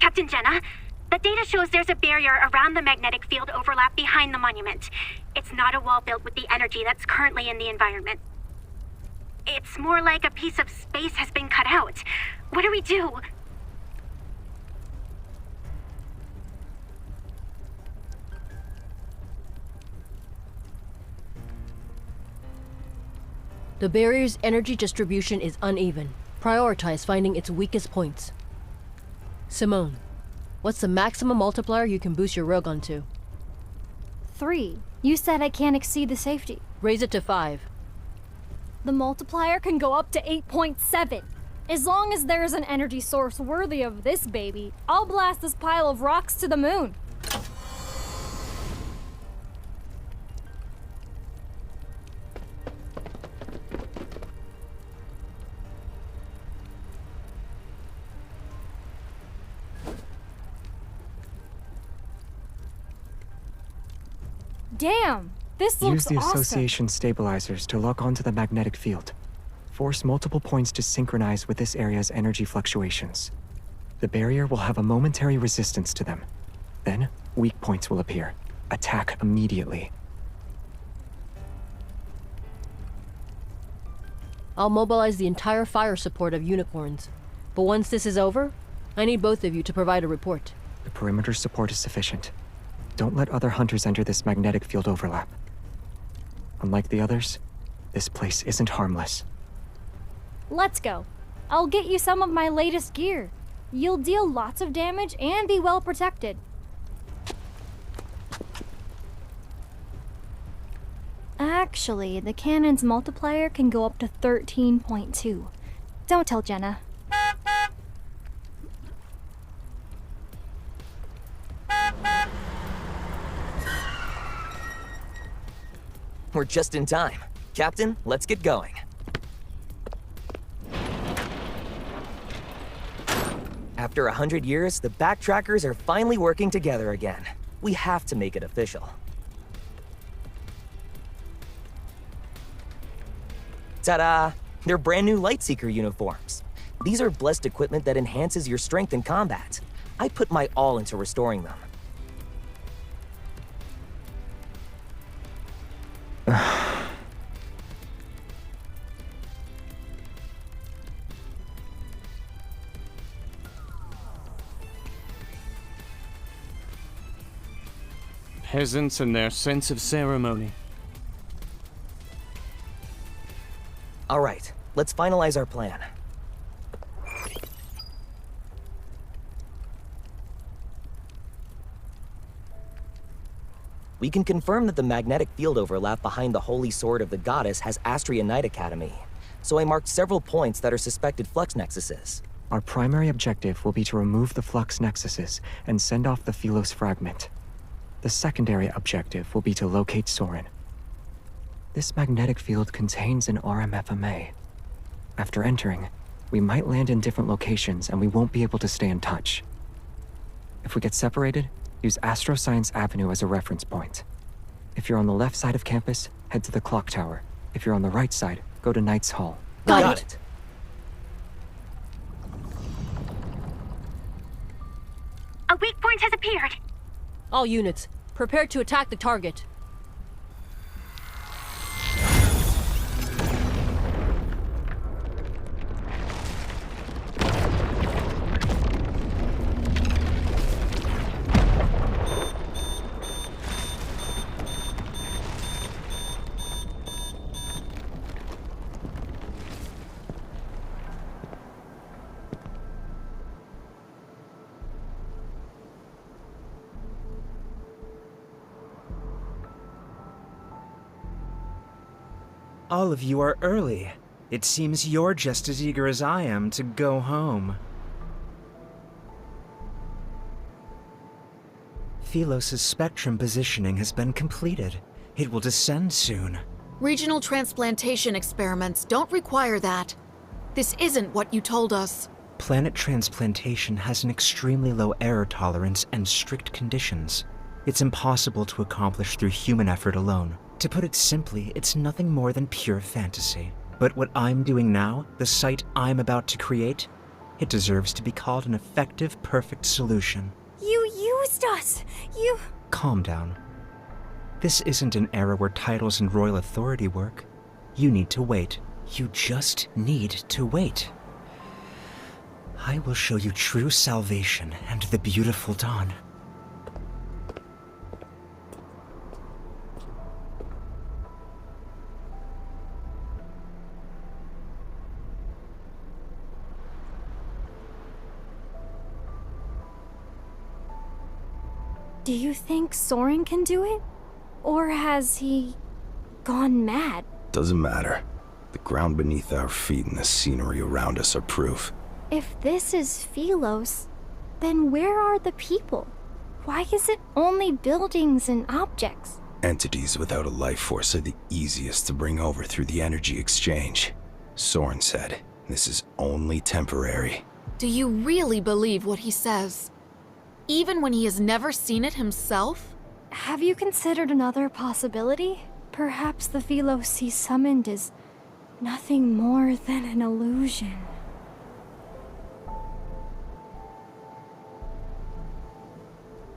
Captain Jenna, the data shows there's a barrier around the magnetic field overlap behind the monument. It's not a wall built with the energy that's currently in the environment. It's more like a piece of space has been cut out. What do we do? The barrier's energy distribution is uneven. Prioritize finding its weakest points. Simone, what's the maximum multiplier you can boost your rogue onto? 3. You said I can't exceed the safety. Raise it to 5. The multiplier can go up to 8.7. As long as there's an energy source worthy of this baby, I'll blast this pile of rocks to the moon. Damn! This looks awesome! Use the association stabilizers to lock onto the magnetic field. Force multiple points to synchronize with this area's energy fluctuations. The barrier will have a momentary resistance to them. Then, weak points will appear. Attack immediately. I'll mobilize the entire fire support of unicorns. But once this is over, I need both of you to provide a report. The perimeter support is sufficient. Don't let other hunters enter this magnetic field overlap. Unlike the others, this place isn't harmless. Let's go. I'll get you some of my latest gear. You'll deal lots of damage and be well protected. Actually, the cannon's multiplier can go up to 13.2. Don't tell Jenna. We're just in time. Captain, let's get going. After 100 years, the backtrackers are finally working together again. We have to make it official. Ta-da! They're brand new Lightseeker uniforms. These are blessed equipment that enhances your strength in combat. I put my all into restoring them. Peasants and their sense of ceremony. All right, let's finalize our plan. We can confirm that the magnetic field overlap behind the Holy Sword of the Goddess has Astria Knight Academy, so I marked several points that are suspected flux nexuses. Our primary objective will be to remove the flux nexuses and send off the Philos fragment. The secondary objective will be to locate Soren. This magnetic field contains an RMFMA. After entering, we might land in different locations and we won't be able to stay in touch. If we get separated, use Astroscience Avenue as a reference point. If you're on the left side of campus, head to the clock tower. If you're on the right side, go to Knight's Hall. Got it. A weak point has appeared. All units, prepare to attack the target. All of you are early. It seems you're just as eager as I am to go home. Philos' spectrum positioning has been completed. It will descend soon. Regional transplantation experiments don't require that. This isn't what you told us. Planet transplantation has an extremely low error tolerance and strict conditions. It's impossible to accomplish through human effort alone. To put it simply, it's nothing more than pure fantasy. But what I'm doing now, the site I'm about to create, It deserves to be called an effective, perfect solution. You used us! You... Calm down. This isn't an era where titles and royal authority work. You need to wait. You just need to wait. I will show you true salvation and the beautiful dawn. Do you think Soren can do it? Or has he gone mad? Doesn't matter. The ground beneath our feet and the scenery around us are proof. If this is Philos, then where are the people? Why is it only buildings and objects? Entities without a life force are the easiest to bring over through the energy exchange. Soren said, this is only temporary. Do you really believe what he says? Even when he has never seen it himself? Have you considered another possibility? Perhaps the Philos he summoned is nothing more than an illusion.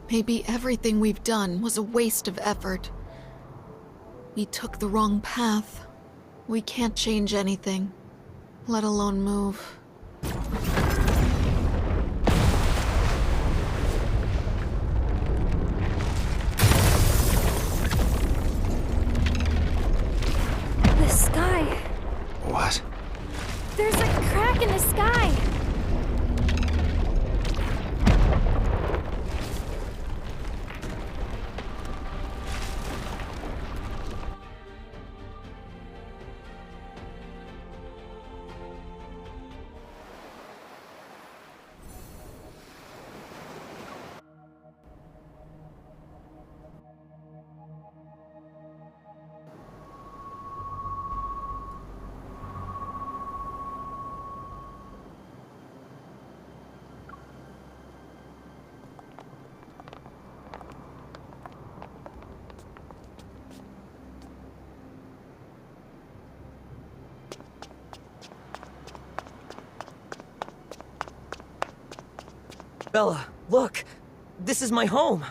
Maybe everything we've done was a waste of effort. We took the wrong path. We can't change anything, let alone move. The sky. What? There's a crack in the sky. Bella, look! This is my home!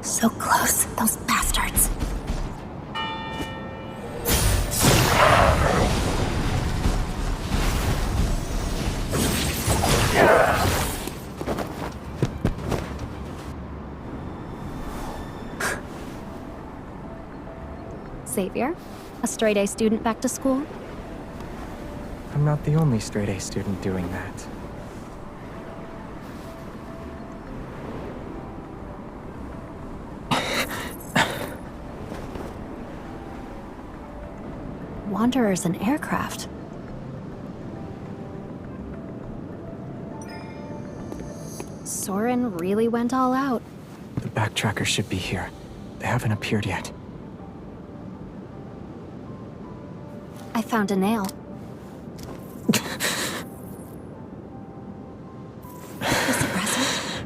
So close, those bastards. Xavier, a straight-A student back to school? I'm not the only straight-A student doing that. Wanderer's an aircraft. Soren really went all out. The backtracker should be here. They haven't appeared yet. I found a nail. Is it present?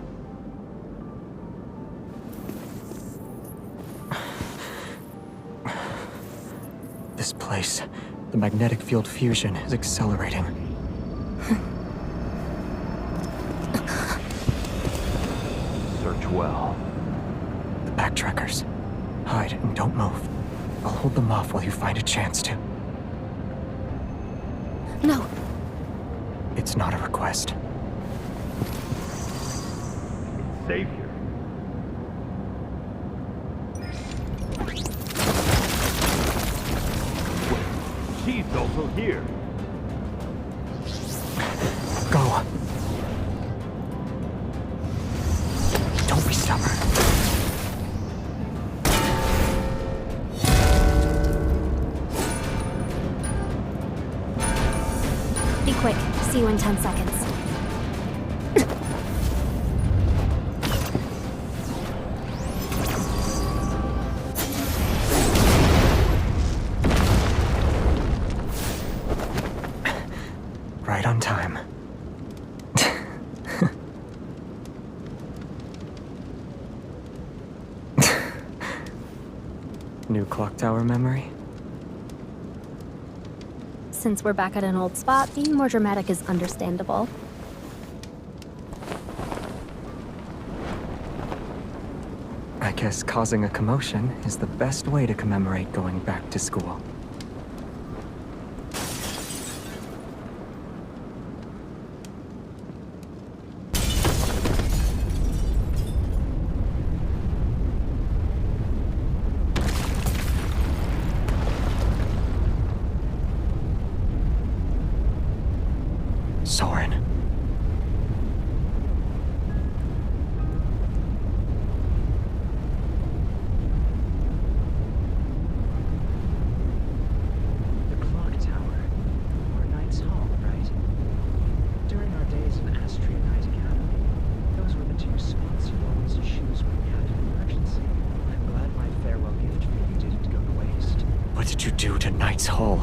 This place, the magnetic field fusion is accelerating. Search well. The backtrackers. Hide and don't move. I'll hold them off while you find a chance to. No. It's not a request. Savior. She's also here. Go. Don't be stubborn. Be quick. See you in 10 seconds. Right on time. New clock tower memory? Since we're back at an old spot, being more dramatic is understandable. I guess causing a commotion is the best way to commemorate going back to school. Soren. The clock tower. Or Knight's Hall, right? During our days in Astria Knight Academy, those were the two spots you'd always choose when you had an emergency. I'm glad my farewell gift for you didn't go to waste. What did you do to Knight's Hall?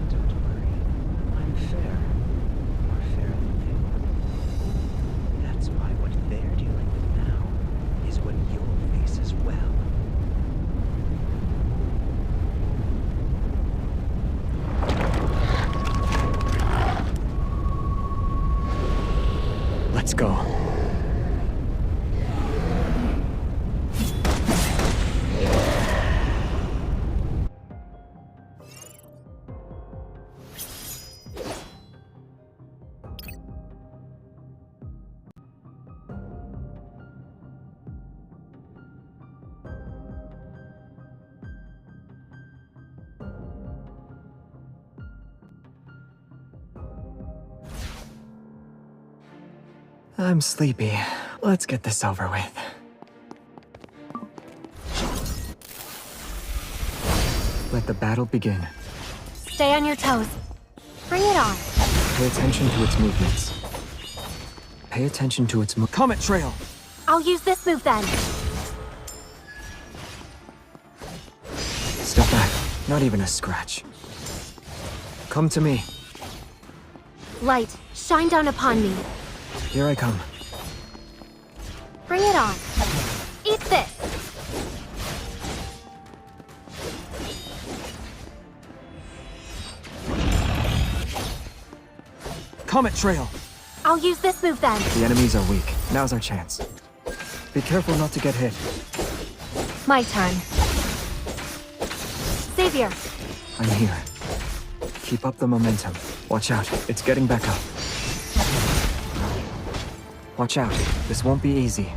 Don't worry. I'm fair. More fair than you. That's why what they're dealing with now is what you'll face as well. Let's go. I'm sleepy. Let's get this over with. Let the battle begin. Stay on your toes. Bring it on. Pay attention to its movements. Pay attention to its Comet Trail! I'll use this move then. Step back. Not even a scratch. Come to me. Light, shine down upon me. Here I come. Bring it on. Eat this. Comet Trail! I'll use this move then. The enemies are weak. Now's our chance. Be careful not to get hit. My turn. Xavier. I'm here. Keep up the momentum. Watch out. It's getting back up. Watch out. This won't be easy.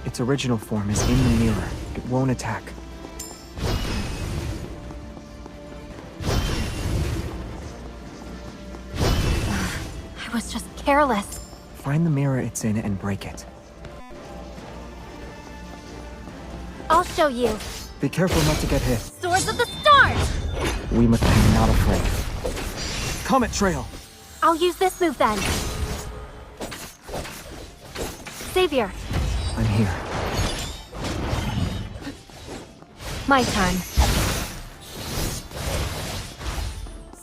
Its original form is in the mirror. It won't attack. I was just careless. Find the mirror it's in and break it. I'll show you. Be careful not to get hit. Swords of the Stars! We must be not afraid. Comet Trail! I'll use this move then. Xavier. I'm here. My turn.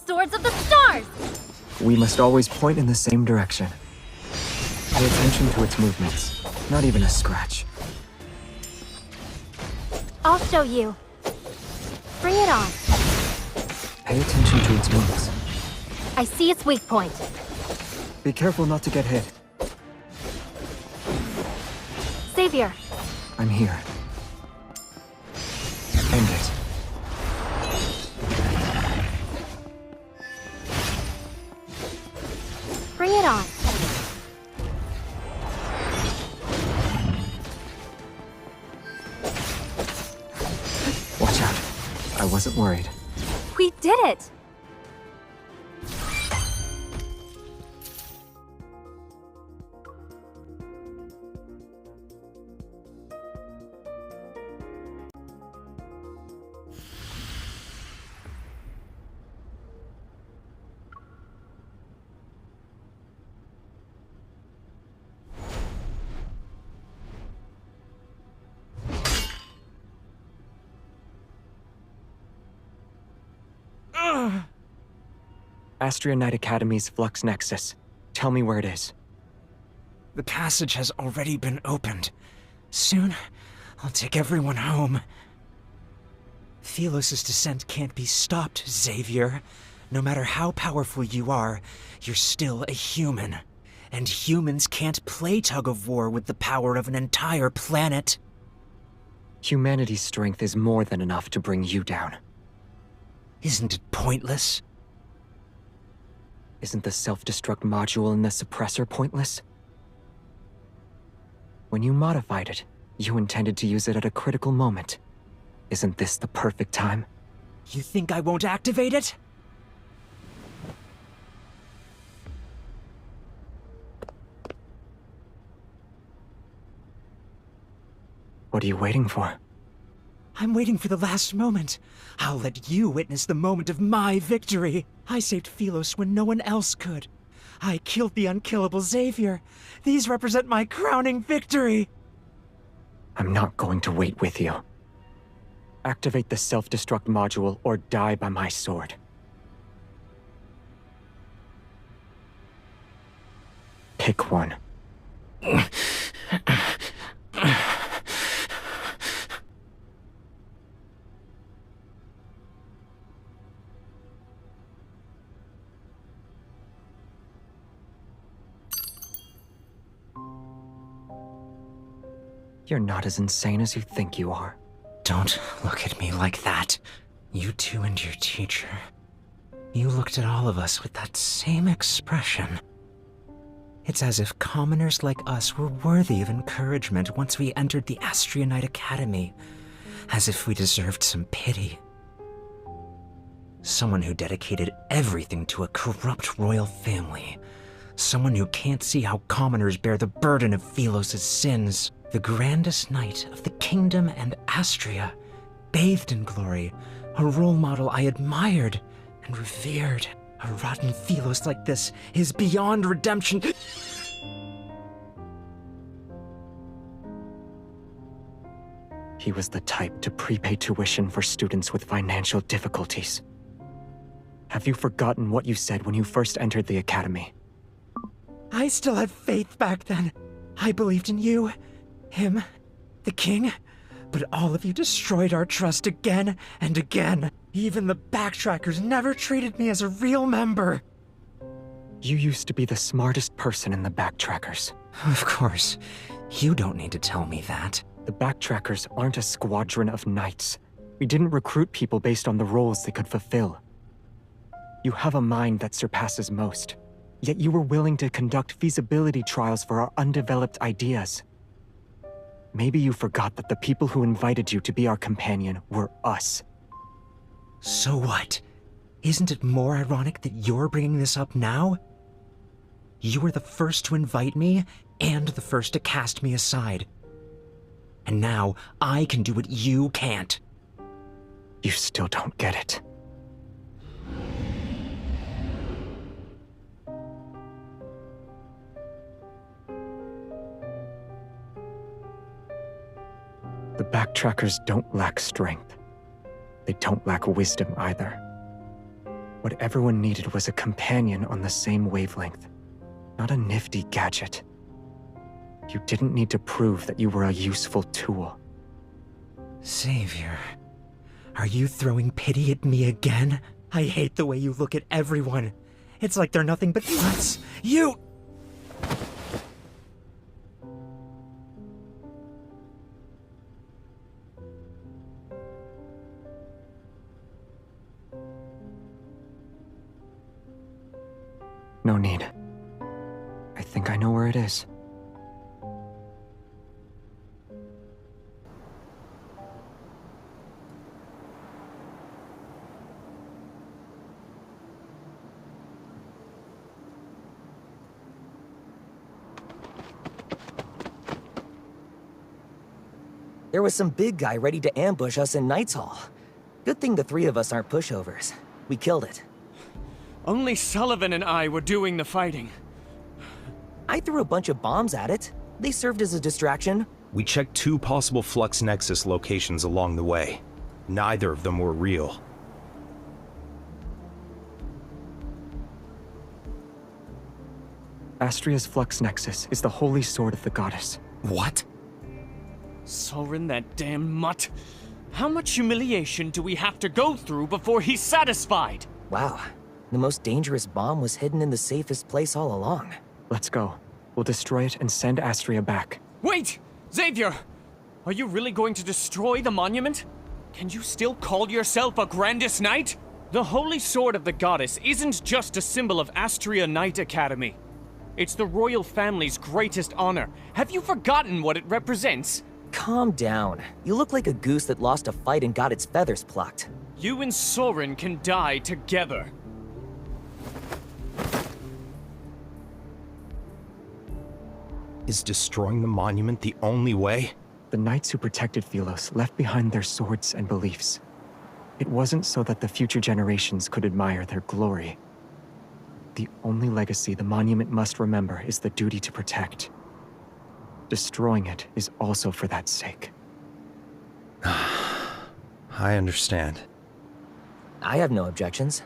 Swords of the Stars! We must always point in the same direction. Pay attention to its movements. Not even a scratch. I'll show you. Bring it on. Pay attention to its moves. I see its weak point. Be careful not to get hit. Savior. I'm here. End it. Bring it on. Watch out. I wasn't worried. We did it! Astria Knight Academy's Flux Nexus. Tell me where it is. The passage has already been opened. Soon, I'll take everyone home. Philos' descent can't be stopped, Xavier. No matter how powerful you are, you're still a human. And humans can't play tug-of-war with the power of an entire planet. Humanity's strength is more than enough to bring you down. Isn't it pointless? Isn't the self-destruct module in the suppressor pointless? When you modified it, you intended to use it at a critical moment. Isn't this the perfect time? You think I won't activate it? What are you waiting for? I'm waiting for the last moment. I'll let you witness the moment of my victory. I saved Philos when no one else could. I killed the unkillable Xavier. These represent my crowning victory. I'm not going to wait with you. Activate the self-destruct module or die by my sword. Pick one. You're not as insane as you think you are. Don't look at me like that. You two and your teacher. You looked at all of us with that same expression. It's as if commoners like us were worthy of encouragement once we entered the Astria Knight Academy. As if we deserved some pity. Someone who dedicated everything to a corrupt royal family. Someone who can't see how commoners bear the burden of Philos' sins. The grandest knight of the kingdom and Astria, bathed in glory, a role model I admired and revered. A rotten Philos like this is beyond redemption. He was the type to prepay tuition for students with financial difficulties. Have you forgotten what you said when you first entered the academy? I still had faith back then. I believed in you. Him, the king, but all of you destroyed our trust again and again. Even the backtrackers never treated me as a real member. You used to be the smartest person in the backtrackers. Of course, you don't need to tell me that. The backtrackers aren't a squadron of knights. We didn't recruit people based on the roles they could fulfill. You have a mind that surpasses most, yet you were willing to conduct feasibility trials for our undeveloped ideas. Maybe you forgot that the people who invited you to be our companion were us. So what? Isn't it more ironic that you're bringing this up now? You were the first to invite me, and the first to cast me aside. And now, I can do what you can't. You still don't get it. The backtrackers don't lack strength. They don't lack wisdom either. What everyone needed was a companion on the same wavelength, not a nifty gadget. You didn't need to prove that you were a useful tool. Savior, are you throwing pity at me again? I hate the way you look at everyone. It's like they're nothing but nuts. You... No need. I think I know where it is. There was some big guy ready to ambush us in Knight's Hall. Good thing the three of us aren't pushovers. We killed it. Only Sullivan and I were doing the fighting. I threw a bunch of bombs at it. They served as a distraction. We checked 2 possible Flux Nexus locations along the way. Neither of them were real. Astria's Flux Nexus is the holy sword of the goddess. What? Soren, that damn mutt. How much humiliation do we have to go through before he's satisfied? Wow. The most dangerous bomb was hidden in the safest place all along. Let's go. We'll destroy it and send Astria back. Wait! Xavier! Are you really going to destroy the monument? Can you still call yourself a Grandest Knight? The Holy Sword of the Goddess isn't just a symbol of Astria Knight Academy. It's the royal family's greatest honor. Have you forgotten what it represents? Calm down. You look like a goose that lost a fight and got its feathers plucked. You and Soren can die together. Is destroying the monument the only way? The knights who protected Philos left behind their swords and beliefs. It wasn't so that the future generations could admire their glory. The only legacy the monument must remember is the duty to protect. Destroying it is also for that sake. I understand. I have no objections.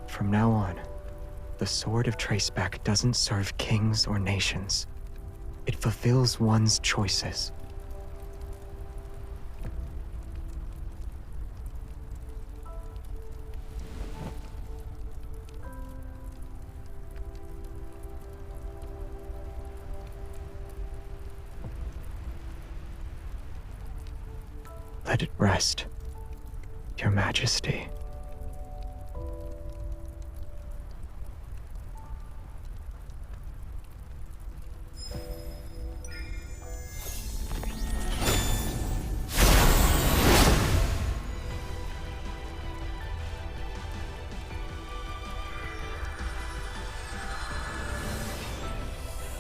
From now on, the Sword of Traceback doesn't serve kings or nations. It fulfills one's choices. Let it rest, Your Majesty.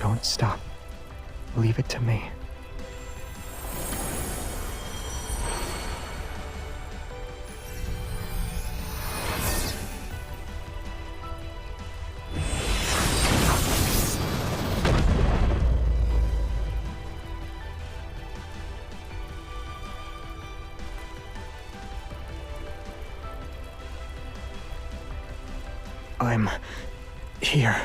Don't stop. Leave it to me. I'm here.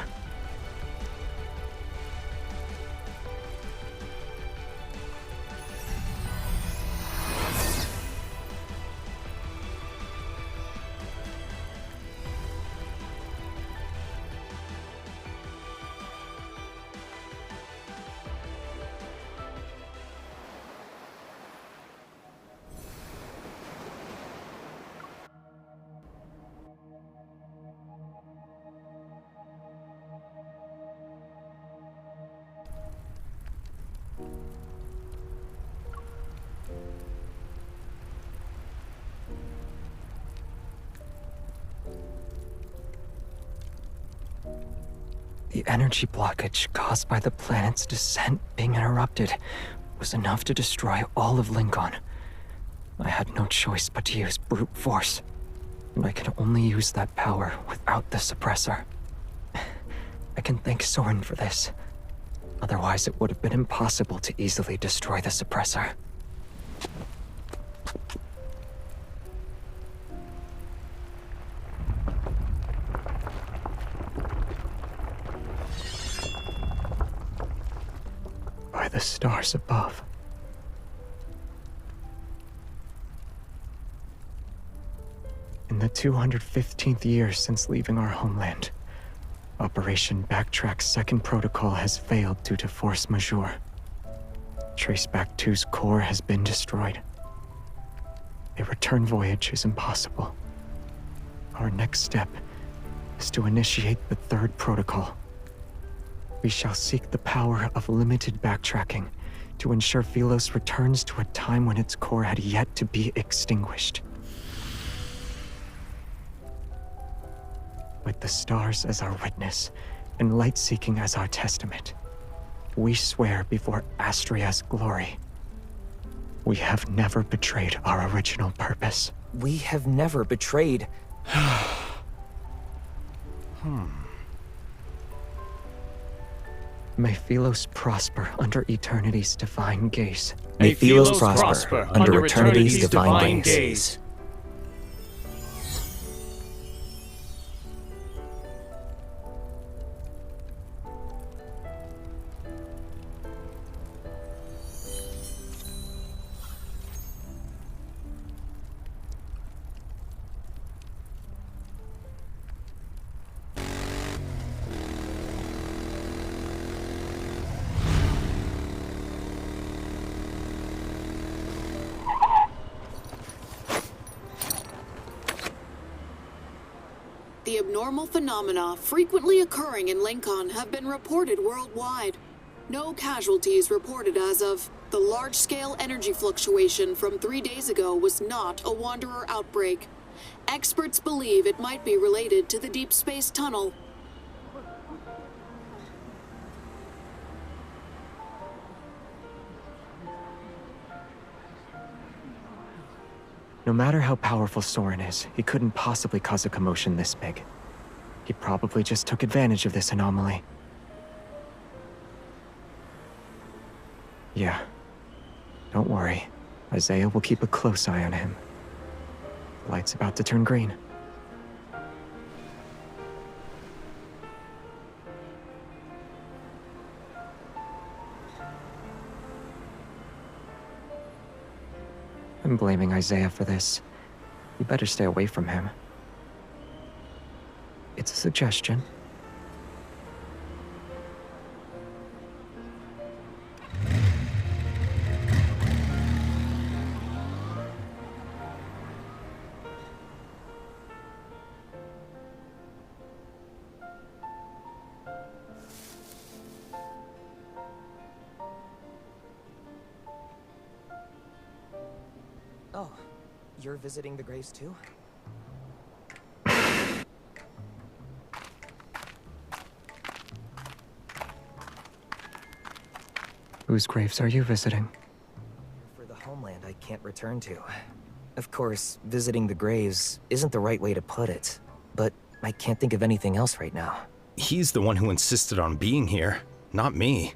The energy blockage caused by the planet's descent being interrupted was enough to destroy all of Lincoln. I had no choice but to use brute force, and I can only use that power without the suppressor. I can thank Soren for this. Otherwise, it would have been impossible to easily destroy the suppressor. By the stars above. In the 215th year since leaving our homeland, Operation Backtrack's second protocol has failed due to force majeure. Traceback 2's core has been destroyed. A return voyage is impossible. Our next step is to initiate the third protocol. We shall seek the power of limited backtracking to ensure Philos returns to a time when its core had yet to be extinguished. With the stars as our witness, and light-seeking as our testament, we swear before Astria's glory, we have never betrayed our original purpose. We have never betrayed. May Philos prosper under eternity's divine gaze. May Philos prosper under eternity's divine gaze. The abnormal phenomena frequently occurring in Lincoln have been reported worldwide. No casualties reported as of. The large-scale energy fluctuation from 3 days ago was not a Wanderer outbreak. Experts believe it might be related to the deep space tunnel. No matter how powerful Soren is, he couldn't possibly cause a commotion this big. He probably just took advantage of this anomaly. Yeah. Don't worry. Isaiah will keep a close eye on him. The light's about to turn green. I'm blaming Isaiah for this. You better stay away from him. It's a suggestion. Oh, you're visiting the graves too? Whose graves are you visiting? For the homeland I can't return to. Of course, visiting the graves isn't the right way to put it, but I can't think of anything else right now. He's the one who insisted on being here, not me.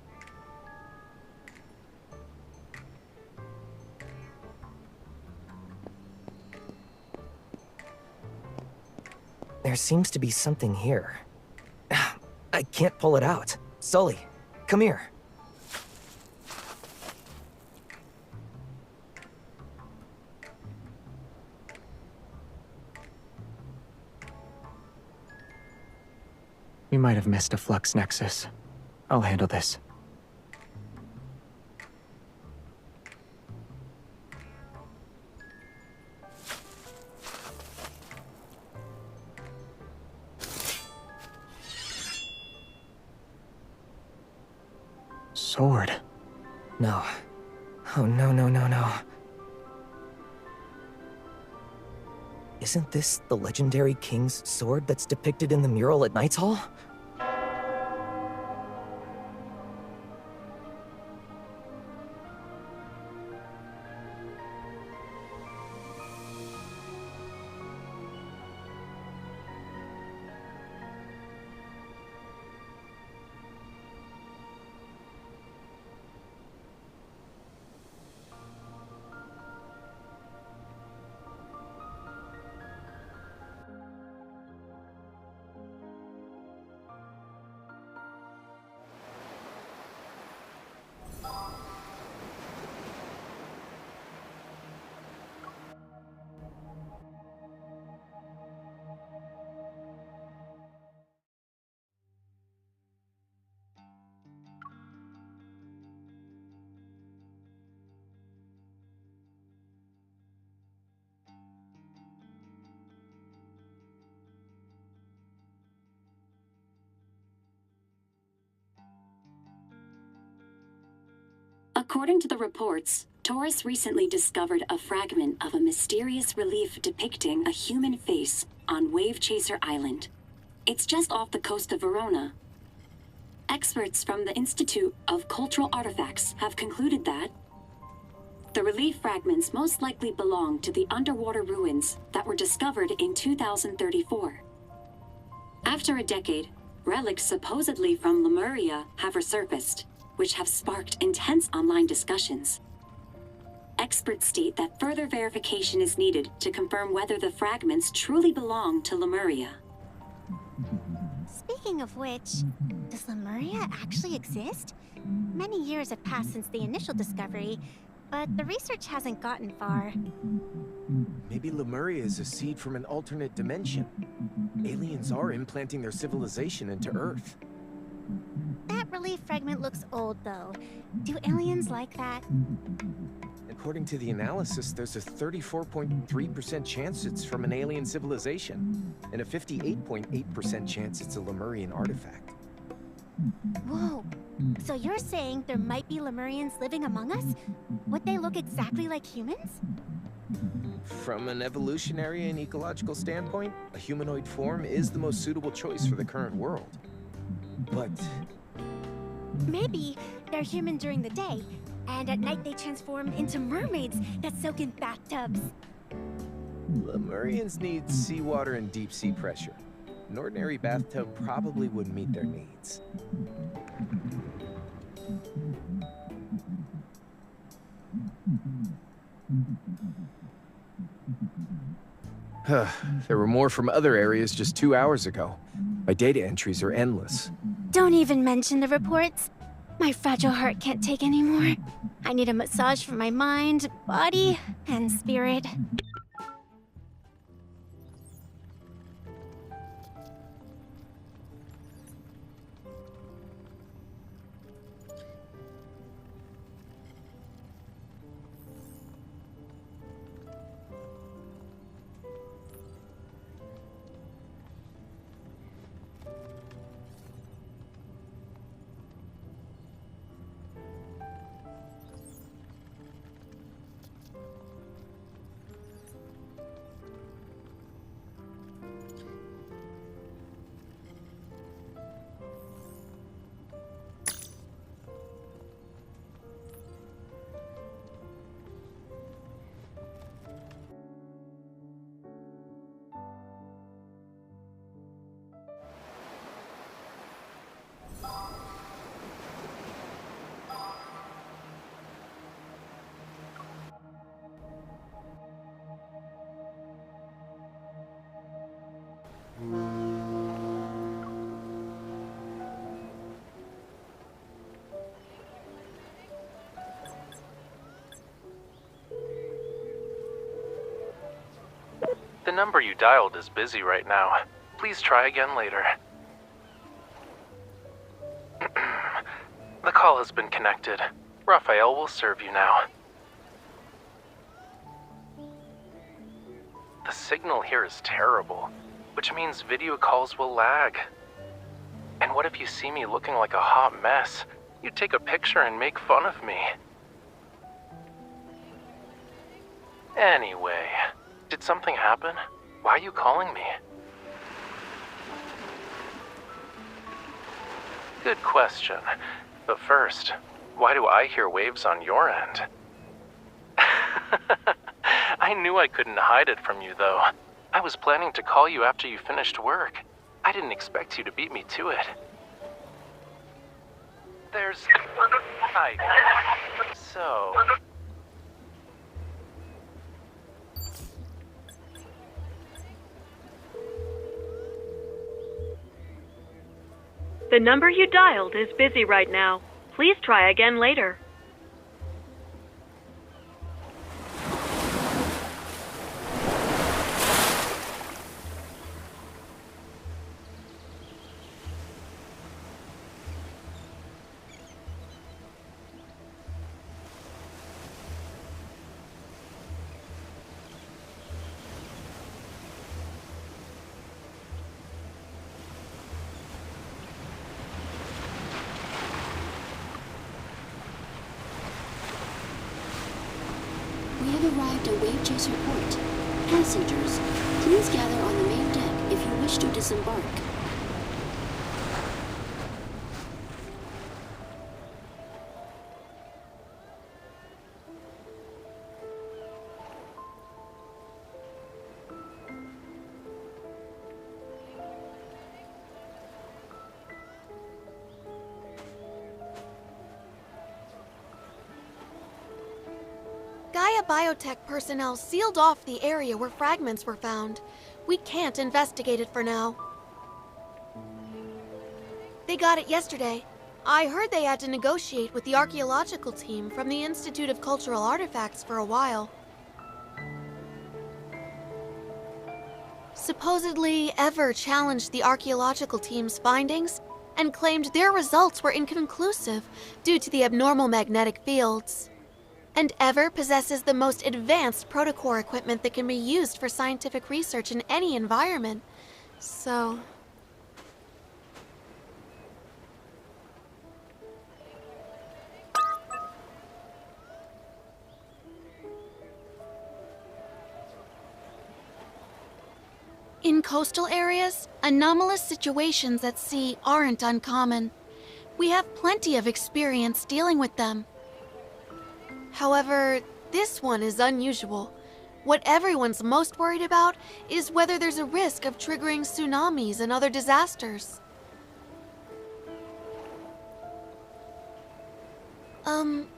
There seems to be something here. I can't pull it out. Sully, come here. We might have missed a flux nexus. I'll handle this. Sword. No. Oh, no, no, no, no. Isn't this the legendary king's sword that's depicted in the mural at Knight's Hall? According to the reports, Taurus recently discovered a fragment of a mysterious relief depicting a human face on Wave Chaser Island. It's just off the coast of Verona. Experts from the Institute of Cultural Artifacts have concluded that the relief fragments most likely belong to the underwater ruins that were discovered in 2034. After a decade, relics supposedly from Lemuria have resurfaced, which have sparked intense online discussions. Experts state that further verification is needed to confirm whether the fragments truly belong to Lemuria. Speaking of which, does Lemuria actually exist? Many years have passed since the initial discovery, but the research hasn't gotten far. Maybe Lemuria is a seed from an alternate dimension. Aliens are implanting their civilization into Earth. That relief fragment looks old, though. Do aliens like that? According to the analysis, there's a 34.3% chance it's from an alien civilization, and a 58.8% chance it's a Lemurian artifact. Whoa. So you're saying there might be Lemurians living among us? Would they look exactly like humans? From an evolutionary and ecological standpoint, a humanoid form is the most suitable choice for the current world. But maybe they're human during the day, and at night they transform into mermaids that soak in bathtubs. Lemurians need seawater and deep sea pressure. An ordinary bathtub probably wouldn't meet their needs. There were more from other areas just 2 hours ago. My data entries are endless. Don't even mention the reports. My fragile heart can't take anymore. I need a massage for my mind, body, and spirit. The number you dialed is busy right now. Please try again later. The call has been connected. Raphael will serve you now. The signal here is terrible, which means video calls will lag. And what if you see me looking like a hot mess? You take a picture and make fun of me. Anyway, did something happen? Why are you calling me? Good question. But first, why do I hear waves on your end? I knew I couldn't hide it from you, though. I was planning to call you after you finished work. I didn't expect you to beat me to it. There's... So... The number you dialed is busy right now. Please try again later. have arrived at Wave Chaser Port. Passengers, please gather on the main deck if you wish to disembark. Gaia Biotech personnel sealed off the area where fragments were found. We can't investigate it for now. They got it yesterday. I heard they had to negotiate with the archaeological team from the Institute of Cultural Artifacts for a while. Supposedly, Ever challenged the archaeological team's findings and claimed their results were inconclusive due to the abnormal magnetic fields. And Ever possesses the most advanced protocore equipment that can be used for scientific research in any environment. So... In coastal areas, anomalous situations at sea aren't uncommon. We have plenty of experience dealing with them. However, this one is unusual. What everyone's most worried about is whether there's a risk of triggering tsunamis and other disasters.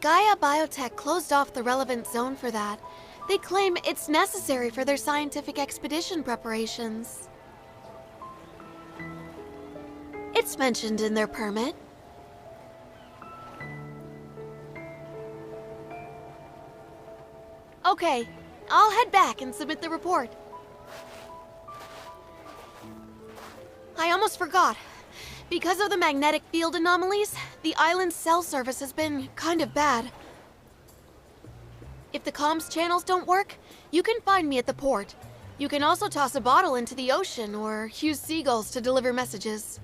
Gaia Biotech closed off the relevant zone for that. They claim it's necessary for their scientific expedition preparations. It's mentioned in their permit. Okay, I'll head back and submit the report. I almost forgot. Because of the magnetic field anomalies, the island's cell service has been kind of bad. If the comms channels don't work, you can find me at the port. You can also toss a bottle into the ocean or use seagulls to deliver messages.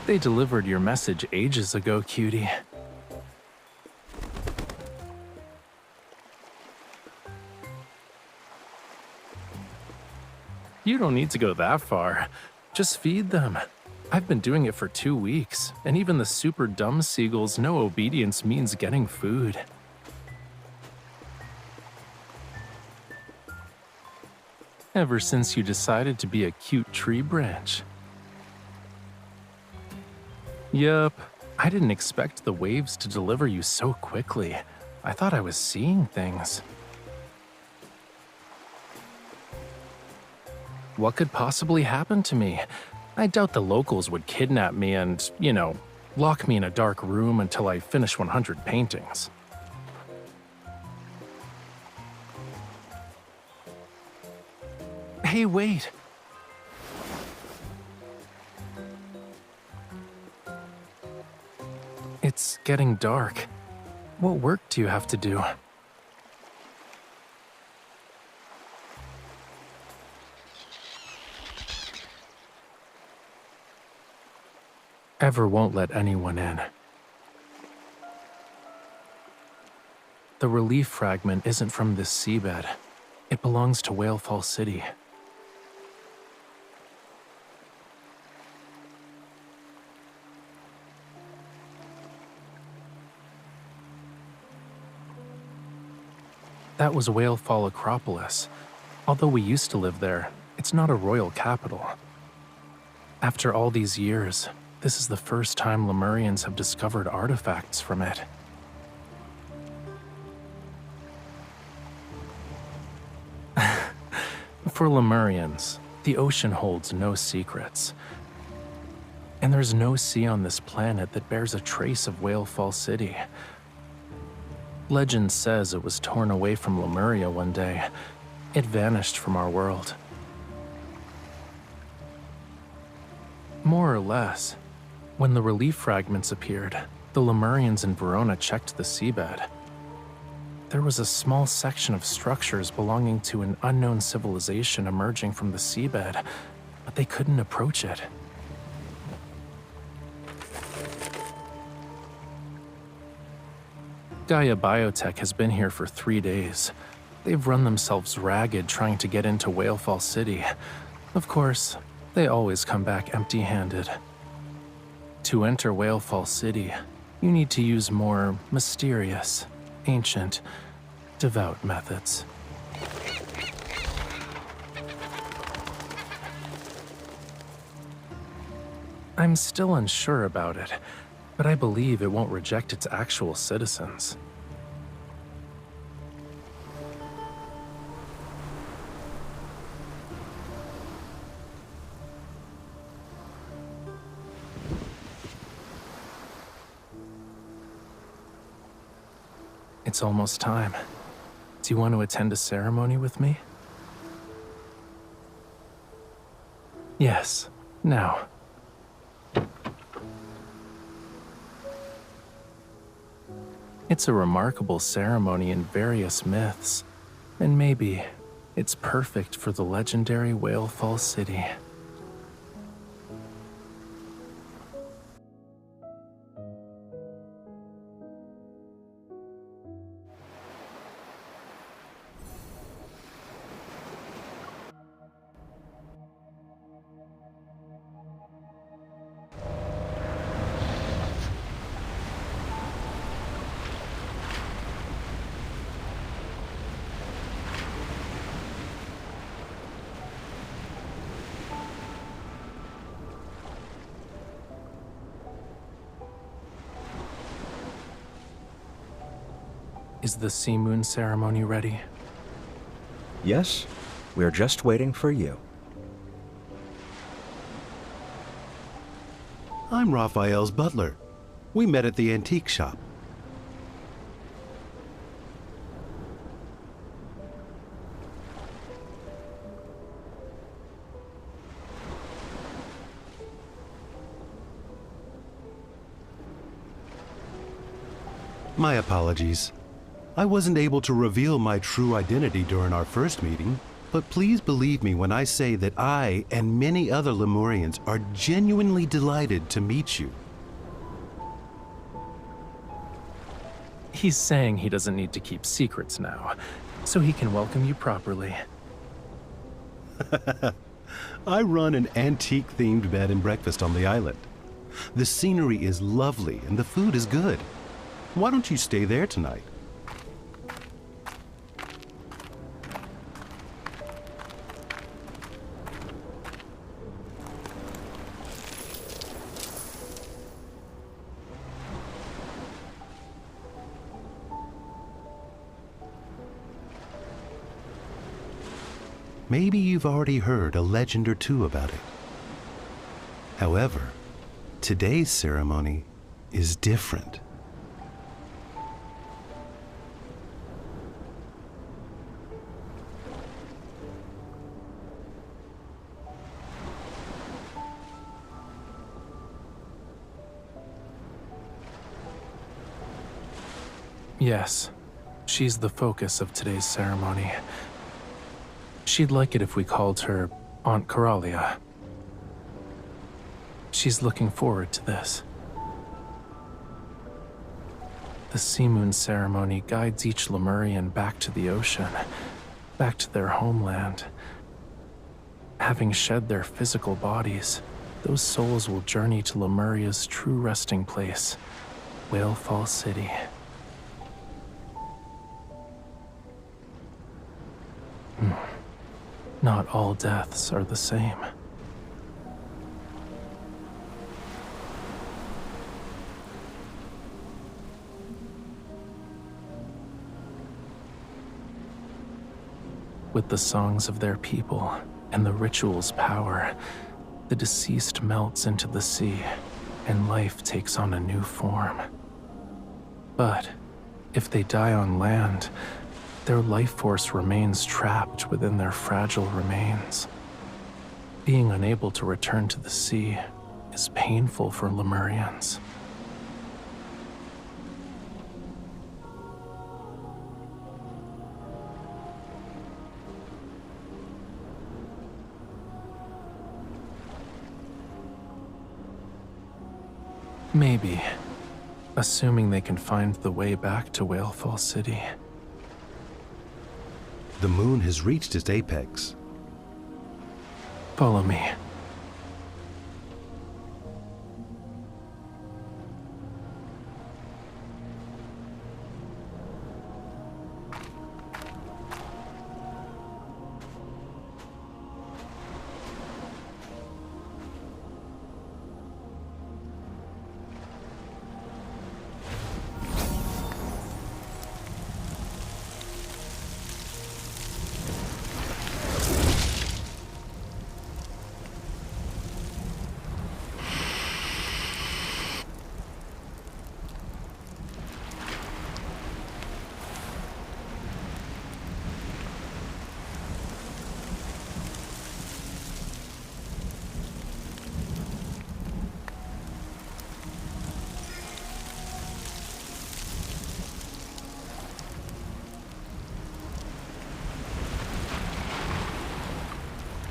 They delivered your message ages ago, cutie. You don't need to go that far. Just feed them. I've been doing it for 2 weeks, and even the super dumb seagulls know obedience means getting food. Ever since you decided to be a cute tree branch. Yup, I didn't expect the waves to deliver you so quickly. I thought I was seeing things. What could possibly happen to me? I doubt the locals would kidnap me and, lock me in a dark room until I finish 100 paintings. Hey, wait! It's getting dark. What work do you have to do? Ever won't let anyone in. The relief fragment isn't from this seabed. It belongs to Whalefall City. That was Whalefall Acropolis. Although we used to live there, it's not a royal capital. After all these years, this is the first time Lemurians have discovered artifacts from it. For Lemurians, the ocean holds no secrets. and there's no sea on this planet that bears a trace of Whale Fall City. Legend says it was torn away from Lemuria one day. It vanished from our world. More or less. When the relief fragments appeared, the Lemurians in Verona checked the seabed. There was a small section of structures belonging to an unknown civilization emerging from the seabed, but they couldn't approach it. Gaia Biotech has been here for 3 days. They've run themselves ragged trying to get into Whale Fall City. Of course, they always come back empty-handed. To enter Whale Fall City, you need to use more mysterious, ancient, devout methods. I'm still unsure about it, but I believe it won't reject its actual citizens. It's almost time. Do you want to attend a ceremony with me? Yes, now. It's a remarkable ceremony in various myths, and maybe it's perfect for the legendary Whale Fall City. Is the Sea Moon ceremony ready? Yes, we're just waiting for you. I'm Raphael's butler. We met at the antique shop. My apologies. I wasn't able to reveal my true identity during our first meeting, but please believe me when I say that I and many other Lemurians are genuinely delighted to meet you. He's saying he doesn't need to keep secrets now, so he can welcome you properly. I run an antique-themed bed and breakfast on the island. The scenery is lovely and the food is good. Why don't you stay there tonight? Maybe you've already heard a legend or two about it. However, today's ceremony is different. Yes, she's the focus of today's ceremony. She'd like it if we called her Aunt Coralia. She's looking forward to this. The Sea Moon ceremony guides each Lemurian back to the ocean, back to their homeland. Having shed their physical bodies, those souls will journey to Lemuria's true resting place, Whale Fall City. Not all deaths are the same. With the songs of their people and the ritual's power, The deceased melts into the sea, and life takes on a new form. But if they die on land, their life force remains trapped within their fragile remains. Being unable to return to the sea is painful for Lemurians. Maybe, assuming they can find the way back to Whalefall City. The moon has reached its apex. Follow me.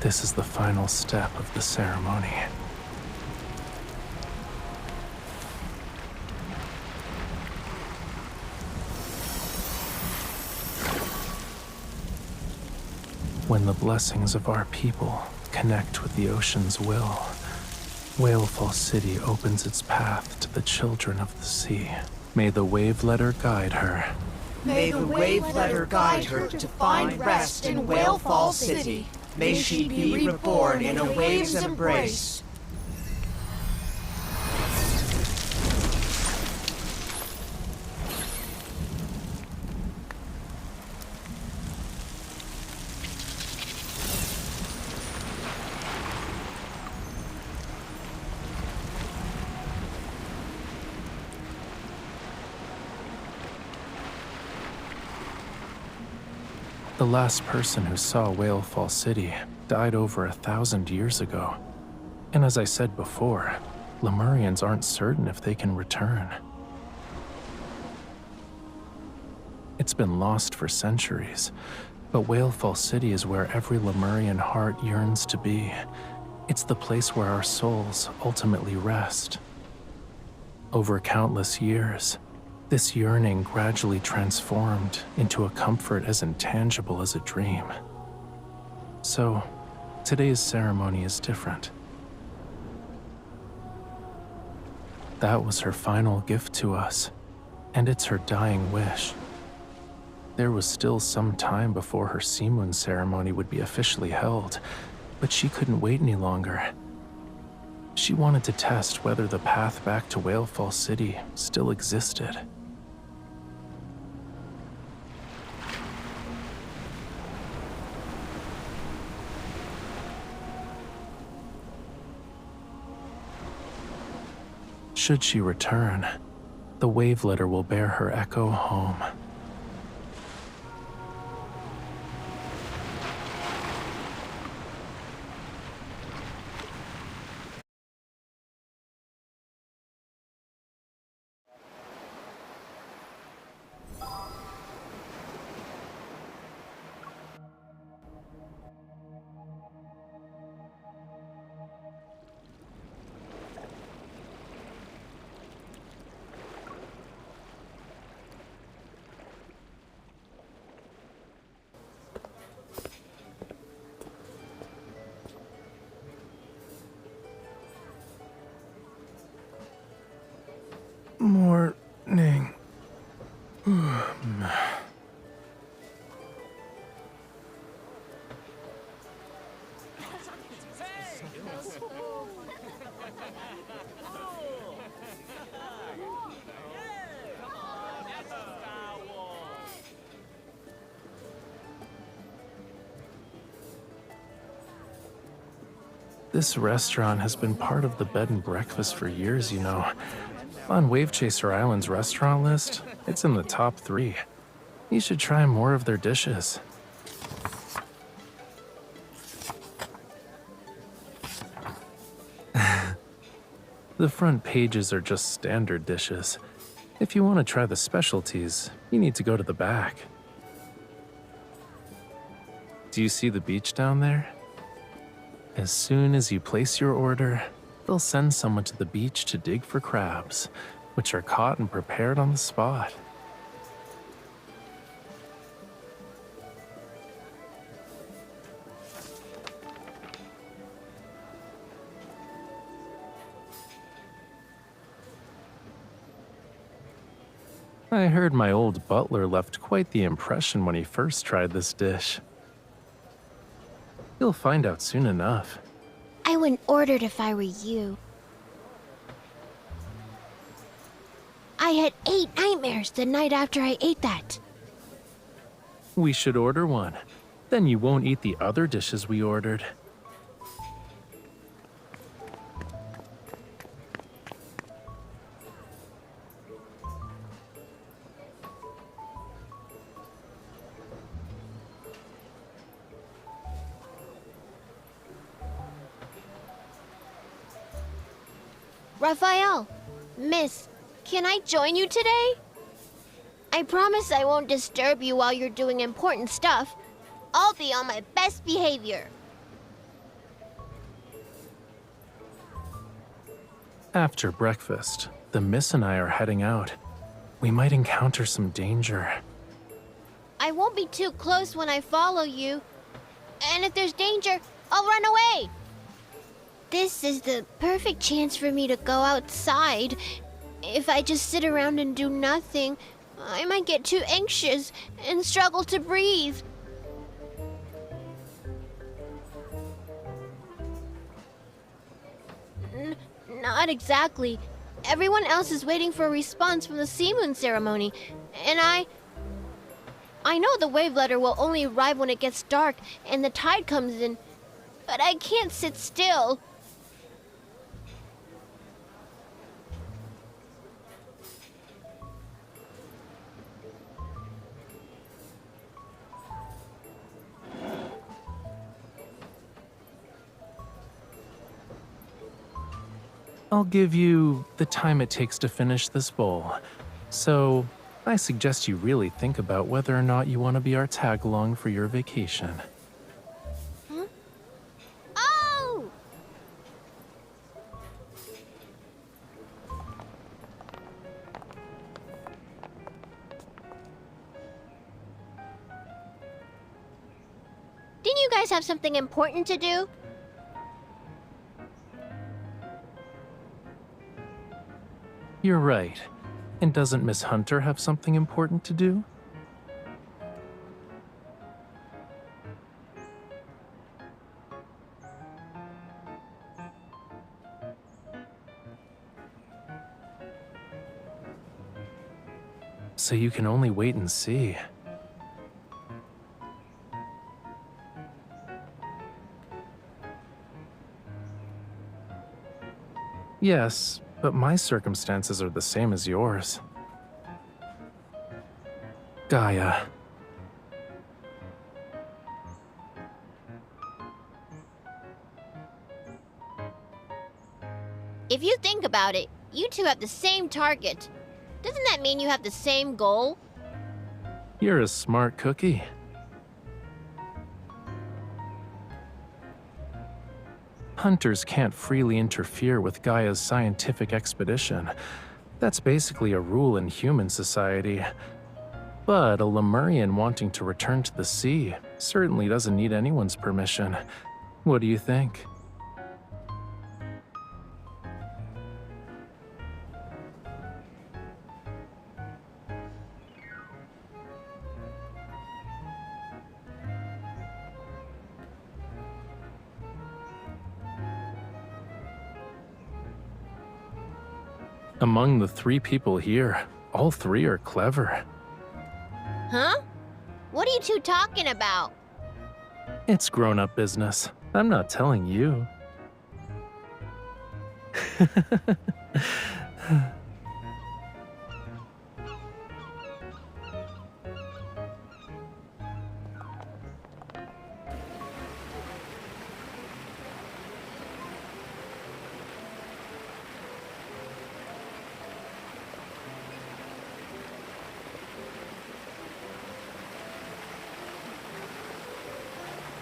This is the final step of the ceremony. When the blessings of our people connect with the ocean's will, Whalefall City opens its path to the children of the sea. May the wave letter guide her. May the wave letter guide her to find rest in Whalefall City. May she be reborn in a wave's embrace. The last person who saw Whalefall City died over 1,000 years ago. And as I said before, Lemurians aren't certain if they can return. It's been lost for centuries, but Whalefall City is where every Lemurian heart yearns to be. It's the place where our souls ultimately rest. Over countless years, this yearning gradually transformed into a comfort as intangible as a dream. So, today's ceremony is different. That was her final gift to us, and it's her dying wish. There was still some time before her sea moon ceremony would be officially held, but she couldn't wait any longer. She wanted to test whether the path back to Whalefall City still existed. Should she return, the wave letter will bear her echo home. Morning. This restaurant has been part of the bed and breakfast for years, you know. On Wave Chaser Island's restaurant list, it's in the top 3. You should try more of their dishes. The front pages are just standard dishes. If you want to try the specialties, you need to go to the back. Do you see the beach down there? As soon as you place your order, they'll send someone to the beach to dig for crabs, which are caught and prepared on the spot. I heard my old butler left quite the impression when he first tried this dish. You'll find out soon enough. I wouldn't order it if I were you. I had 8 nightmares the night after I ate that. We should order one. Then you won't eat the other dishes we ordered. Raphael, Miss, can I join you today? I promise I won't disturb you while you're doing important stuff. I'll be on my best behavior. After breakfast, the Miss and I are heading out. We might encounter some danger. I won't be too close when I follow you. And if there's danger, I'll run away. This is the perfect chance for me to go outside. If I just sit around and do nothing, I might get too anxious and struggle to breathe. Not exactly. Everyone else is waiting for a response from the Sea Moon ceremony, and I know the wave letter will only arrive when it gets dark and the tide comes in, but I can't sit still. I'll give you the time it takes to finish this bowl. So, I suggest you really think about whether or not you want to be our tag-along for your vacation. Huh? Oh! Didn't you guys have something important to do? You're right. And doesn't Miss Hunter have something important to do? So you can only wait and see. Yes, but my circumstances are the same as yours. Gaia. If you think about it, you two have the same target. Doesn't that mean you have the same goal? You're a smart cookie. Hunters can't freely interfere with Gaia's scientific expedition. That's basically a rule in human society. But a Lemurian wanting to return to the sea certainly doesn't need anyone's permission. What do you think? Among the 3 people here, all 3 are clever. Huh? What are you two talking about? It's grown-up business. I'm not telling you.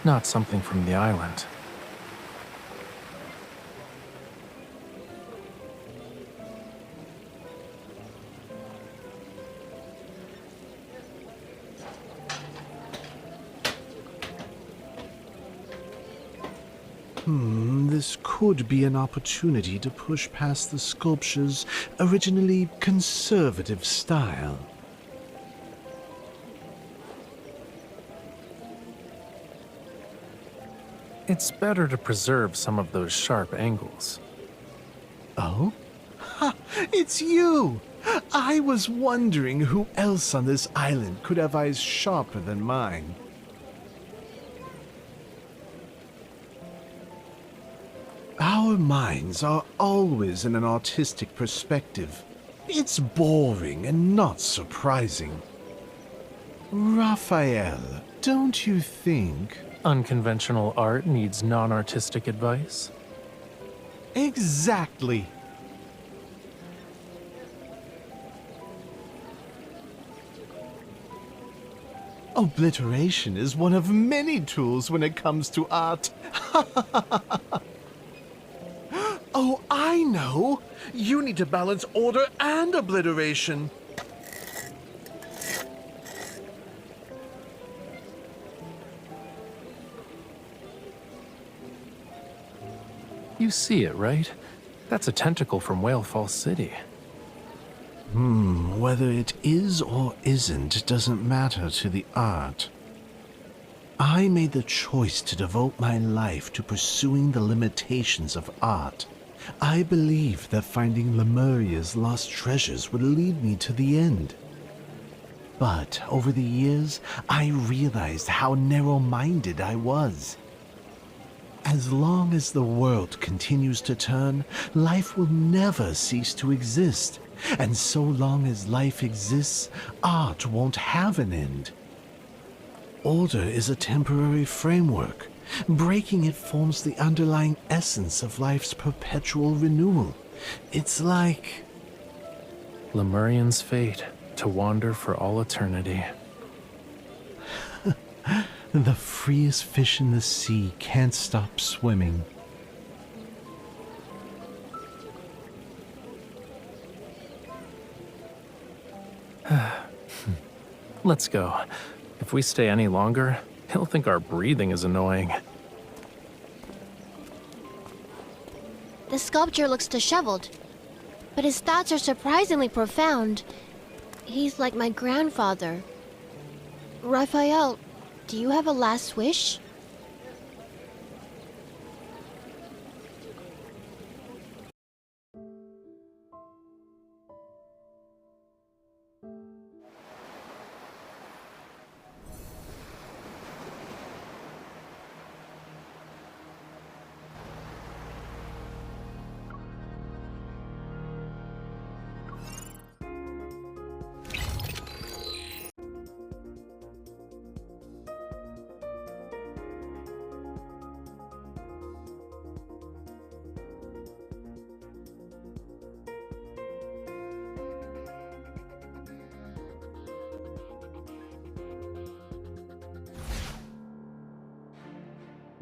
Not something from the island. This could be an opportunity to push past the sculpture's originally conservative style. It's better to preserve some of those sharp angles. Oh? Ha! It's you! I was wondering who else on this island could have eyes sharper than mine. Our minds are always in an artistic perspective. It's boring and not surprising. Raphael, don't you think? Unconventional art needs non-artistic advice? Exactly. Obliteration is one of many tools when it comes to art. Oh, I know! You need to balance order and obliteration. You see it, right? That's a tentacle from Whale Falls City. Whether it is or isn't doesn't matter to the art. I made the choice to devote my life to pursuing the limitations of art. I believed that finding Lemuria's lost treasures would lead me to the end. But over the years, I realized how narrow-minded I was. As long as the world continues to turn, life will never cease to exist. And so long as life exists, art won't have an end. Order is a temporary framework. Breaking it forms the underlying essence of life's perpetual renewal. It's like... Lemurian's fate, to wander for all eternity. The freest fish in the sea can't stop swimming. Let's go. If we stay any longer, he'll think our breathing is annoying. The sculpture looks disheveled, but his thoughts are surprisingly profound. He's like my grandfather. Raphael, do you have a last wish?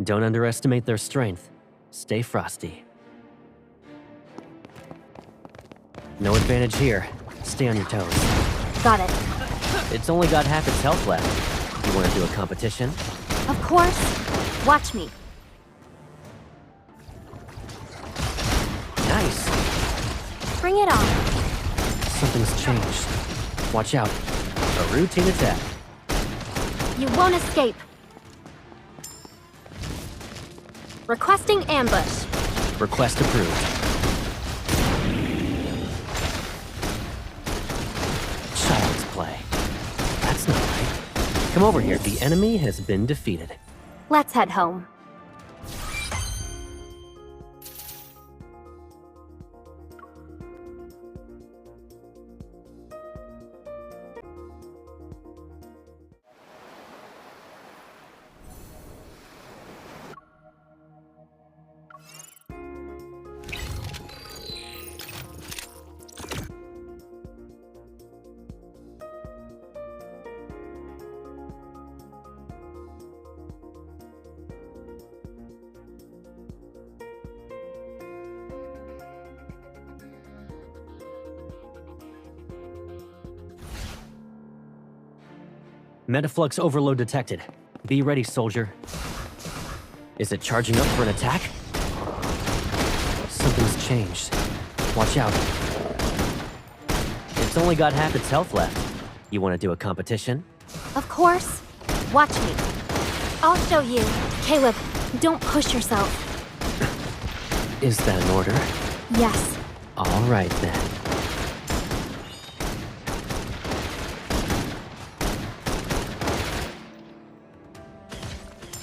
Don't underestimate their strength. Stay frosty. No advantage here. Stay on your toes. Got it. It's only got half its health left. You want to do a competition? Of course. Watch me. Nice. Bring it on. Something's changed. Watch out. A routine attack. You won't escape. Requesting ambush. Request approved. Child's play. That's not right. Come over here. The enemy has been defeated. Let's head home. Metaflux overload detected. Be ready, soldier. Is it charging up for an attack? Something's changed. Watch out. It's only got half its health left. You want to do a competition? Of course. Watch me. I'll show you. Caleb, don't push yourself. Is that an order? Yes. All right, then.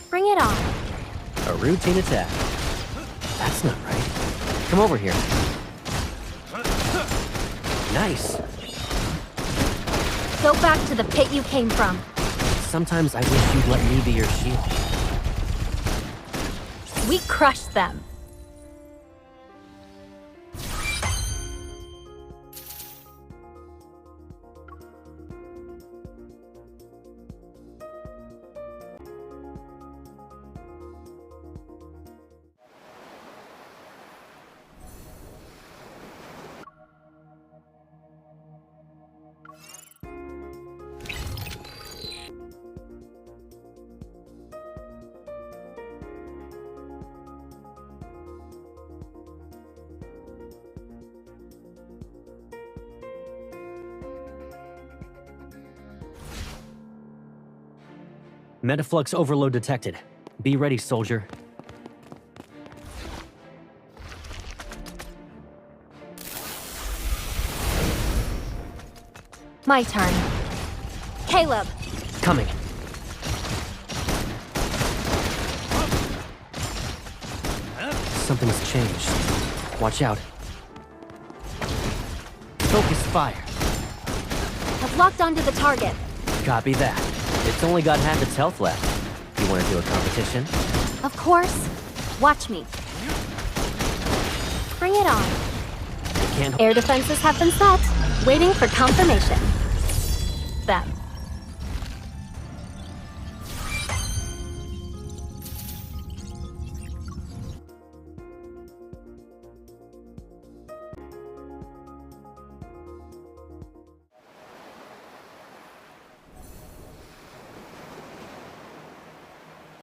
Bring it on. A routine attack. That's not right. Come over here. Nice. Go back to the pit you came from. Sometimes I wish you'd let me be your shield. We crushed them. Metaflux overload detected. Be ready, soldier. My turn. Caleb. Coming. Something's changed. Watch out. Focus fire. I've locked onto the target. Copy that. It's only got half its health left. You want to do a competition? Of course. Watch me. Bring it on. I can't. Air defenses have been set. Waiting for confirmation. Them.